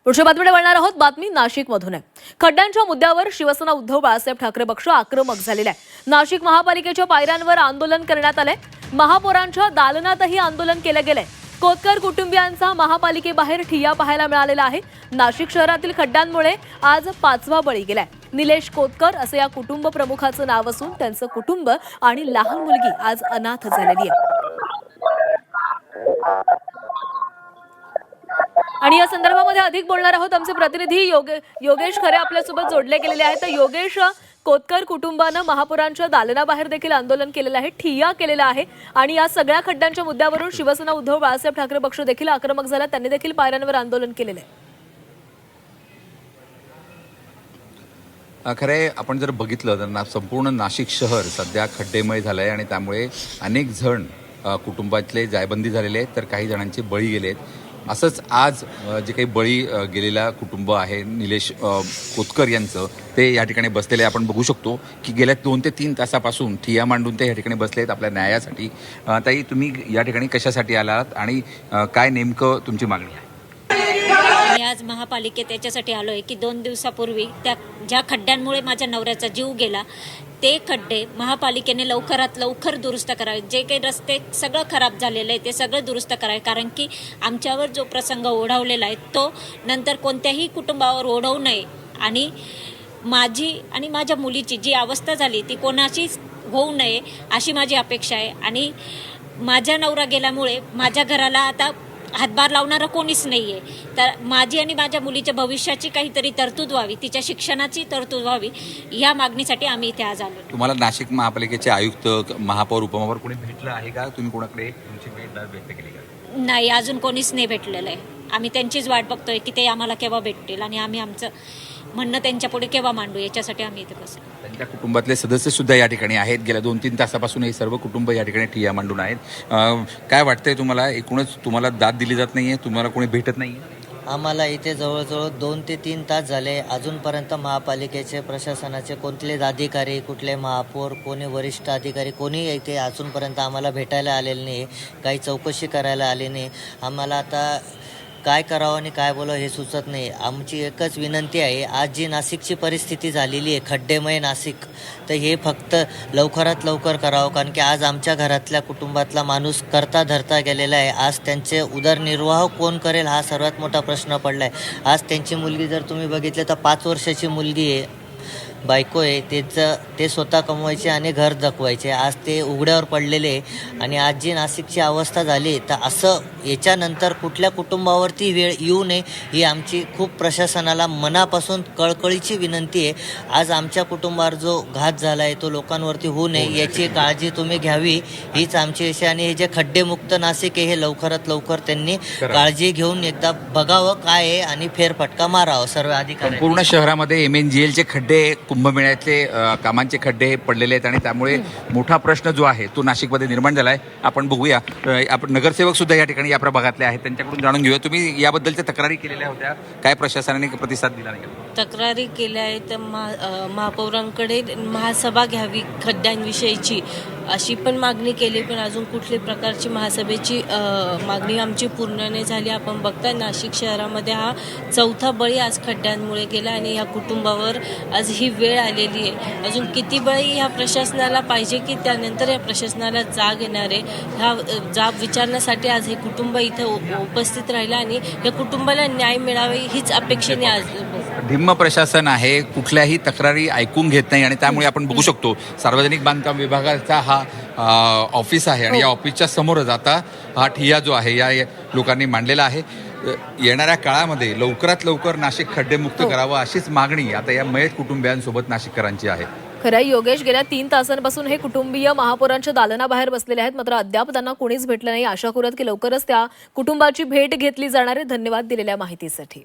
पुढच्या बातमीकडे वळणार आहोत। बातमी नाशिकमधून आहे। खड्ड्यांच्या मुद्द्यावर शिवसेना उद्धव बाळासाहेब ठाकरे पक्ष आक्रमक झालेला आहे। नाशिक महापालिकेच्या पायऱ्यांवर आंदोलन करण्यात आले। महापौरांच्या दालनातही आंदोलन केलं गेलंय। कोतकर कुटुंबियांचा महापालिकेबाहेर ठिय्या पाहायला मिळालेला आहे। नाशिक शहरातील खड्ड्यांमुळे आज 5वा बळी गेलाय। निलेश कोतकर असे या कुटुंब प्रमुखाचं नाव असून त्यांचं कुटुंब आणि लहान मुलगी आज अनाथ झालेली आहे। आणि या संदर्भामध्ये अधिक बोलणार आहोत आमचे प्रतिनिधी योगेश खरे आपल्यासोबत जोडले गेलेले आहेत। तर योगेश, कोतकर कुटुंबानं महापौरांच्या दालनाबाहेर देखील आंदोलन केलेलं आहे, ठिय्या केलेला आहे आणि या सगळ्या खड्ड्यांच्या मुद्द्यावरून शिवसेना उद्धव बाळासाहेब ठाकरे पक्ष देखील आक्रमक झाला। त्यांनी देखील पायऱ्यांवर आंदोलन केलेलं आहे। खरे आपण जर बघितलं तर संपूर्ण नाशिक शहर सध्या खड्डेमय झालंय आणि त्यामुळे अनेक जण कुटुंबातले जायबंदी झालेले आहेत, तर काही जणांचे बळी गेले आहेत। असंच आज जे काही बळी गेलेला कुटुंब आहे निलेश कोतकर यांचं, ते या ठिकाणी बसलेले आपण बघू शकतो की गेल्या 2 ते 3 तासापासून ठिय्या मांडून ते या ठिकाणी बसलेत आपल्या न्यायासाठी। ताई, तुम्ही या ठिकाणी कशासाठी आलात आणि काय नेमकं तुमची मागणी आहे? मी आज महापालिकेत याच्यासाठी आलोय की 2 दिवसापूर्वी त्या ज्या खड्ड्यांमुळे माझ्या नवऱ्याचा जीव गेला, ते खड्डे महापालिकेने लवकरात लवकर दुरुस्त करावे। जे काही रस्ते सगळं खराब झालेलं आहे ते सगळं दुरुस्त करावे, कारण की आमच्यावर जो प्रसंग ओढवलेला आहे तो नंतर कोणत्याही कुटुंबावर ओढवू नये आणि माझी आणि माझ्या मुलीची जी अवस्था झाली ती कोणाचीच होऊ नये अशी माझी अपेक्षा आहे। आणि माझा नवरा गेल्यामुळे माझ्या घराला आता हातभार लावणारं कोणीच नाहीये, तर माझी आणि माझ्या मुलीच्या भविष्याची काहीतरी तरतूद व्हावी, तिच्या शिक्षणाची तरतूद व्हावी, या मागणीसाठी आम्ही इथे आज आलो। तुम्हाला नाशिक महापालिकेचे आयुक्त, महापौर, उपमहापौर कोणी भेटलं आहे का? तुम्ही कोणाकडे तुमची भेट व्यक्त केली का? नाही, अजून कोणीच नाही भेटलेलं आहे। आम्ही त्यांचीच वाट बघतोय की ते आम्हाला केव्हा भेटतील आणि आम्ही आमचं म्हणणं त्यांच्या पुढे केव्हा मांडू, याच्यासाठी आम्ही इथे बसलो। त्यांच्या कुटुंबातले सदस्य सुद्धा या ठिकाणी आहेत। गेल्या 2-3 तासापासून हे सर्व कुटुंब या ठिकाणी ठिय्या मांडून आहेत। काय वाटतंय तुम्हाला? एकूणच तुम्हाला दाद दिली जात नाहीये, तुम्हाला कोणी भेटत नाहीये? आम्हाला इथे जवळजवळ 2 ते 3 तास झाले, अजूनपर्यंत महापालिकेचे प्रशासनाचे कोणतेच अधिकारी, कुठले महापौर, कोणी वरिष्ठ अधिकारी कोणी इथे अजूनपर्यंत आम्हाला भेटायला आलेले नाही, काही चौकशी करायला आली नाही। आम्हाला आता काय करावं आणि काय बोलावं हे सुचत नाही। आमची एकच विनंती आहे, आज जी नाशिकची परिस्थिती झालेली आहे, खड्डेमय नाशिक, तर हे फक्त लवकरात लवकर करावं, कारण की आज आमच्या घरातल्या कुटुंबातला माणूस करता धरता गेलेला आहे। आज त्यांचे उदरनिर्वाह कोण करेल हा सर्वात मोठा प्रश्न पडला आहे। आज त्यांची मुलगी जर तुम्ही बघितलं तर 5 वर्षाची मुलगी आहे, बायको आहे, ते स्वतः कमवायचे आणि घर जगवायचे, आज ते उघड्यावर पडलेले। आणि आज जी नाशिकची अवस्था झाली, तर असं याच्यानंतर कुठल्या कुटुंबावरती वेळ येऊ नये ही आमची खूप प्रशासनाला मनापासून कळकळीची विनंती आहे। आज आमच्या कुटुंबावर जो घात झाला आहे तो लोकांवरती होऊ नये याची काळजी तुम्ही घ्यावी, हीच आमची इच्छा। आणि हे जे खड्डेमुक्त नाशिक आहे हे लवकरात लवकर त्यांनी काळजी घेऊन एकदा बघावं काय आहे आणि फेरफटका मारावं सर्व अधिकारी। पूर्ण शहरामध्ये MNGLचे खड्डे, कुंभमेळ्यातले कामांचे खड्डे पडलेले आहेत आणि त्यामुळे मोठा प्रश्न जो आहे तो नाशिकमध्ये निर्माण झाला आहे। आपण बघूया, आपण नगरसेवक सुद्धा या ठिकाणी या प्रभागातले आहेत, त्यांच्याकडून जाणून घेऊया। तुम्ही याबद्दलच्या तक्रारी केलेल्या होत्या, काय प्रशासनाने प्रतिसाद दिला नाही? तक्रारी केल्या आहेत, महापौरांकडे महासभा घ्यावी खड्ड्यांविषयीची अशी पण मागणी केली, पण अजून कुठल्या प्रकारची महासभेची मागणी आमची पूर्ण नाही झाली। आपण बघताय नाशिक शहरामध्ये हा 4था बळी आज खड्ड्यांमुळे गेला आणि या कुटुंबावर आज ही वेळ आलेली आहे। अजून किती बळी ह्या प्रशासनाला पाहिजे की त्यानंतर या प्रशासनाला जाग येणार आहे, ह्या जाब विचारण्यासाठी आज हे कुटुंब इथं उपस्थित राहिलं आणि या कुटुंबाला न्याय मिळावे हीच अपेक्षेने आज धिम्म प्रशासन आहे, कुठल्याही तक्रारी ऐकून घेत नाही आणि त्यामुळे आपण बघू शकतो सार्वजनिक बांधकाम विभागाचा हा ऑफिस आहे आणि या ऑफिसच्या समोरच आता हा ठिय्या जो आहे या लोकांनी मांडलेला आहे। येणाऱ्या काळामध्ये लवकरात लवकर नाशिक खड्डेमुक्त करावं अशीच मागणी आता या मयत कुटुंबियांसोबत नाशिककरांची आहे। खरं योगेश, गेल्या 3 तासांपासून हे कुटुंबीय महापौरांच्या दालनाबाहेर बसलेले आहेत, मात्र अद्याप त्यांना कोणीच भेटलं नाही। आशा करूयात की लवकरच त्या कुटुंबाची भेट घेतली जाणार आहे। धन्यवाद दिलेल्या माहितीसाठी।